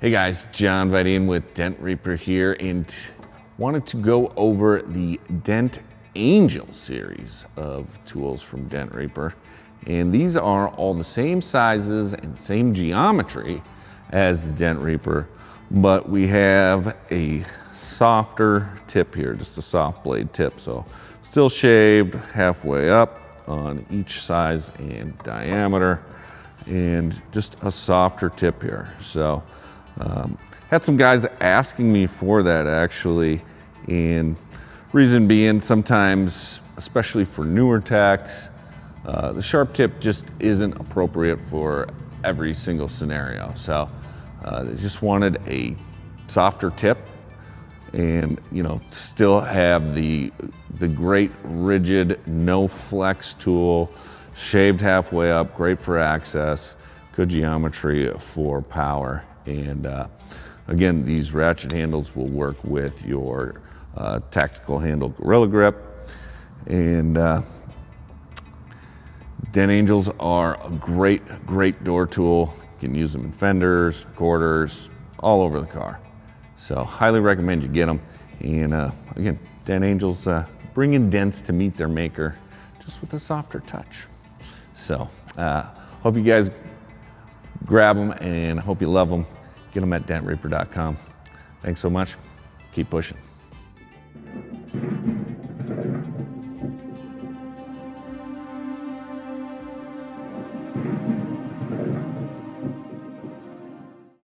Hey guys, John Vidine with Dent Reaper here, and wanted to go over the Dent Angel series of tools from Dent Reaper. And these are all the same sizes and same geometry as the Dent Reaper, but we have a softer tip here, just a soft blade tip. So still shaved halfway up on each size and diameter, and just a softer tip here. So had some guys asking me for that actually, and reason being sometimes, especially for newer techs, the sharp tip just isn't appropriate for every single scenario. So they just wanted a softer tip and, you know, still have the great rigid, no flex tool, shaved halfway up, great for access, good geometry for power. And again, these ratchet handles will work with your tactical handle Gorilla Grip. And Dent Angels are a great door tool. You can use them in fenders, quarters, all over the car. So highly recommend you get them. And again, Dent Angels bringing dents to meet their maker, just with a softer touch. So hope you guys grab them and hope you love them. Get them at dentreaper.com. Thanks so much. Keep pushing.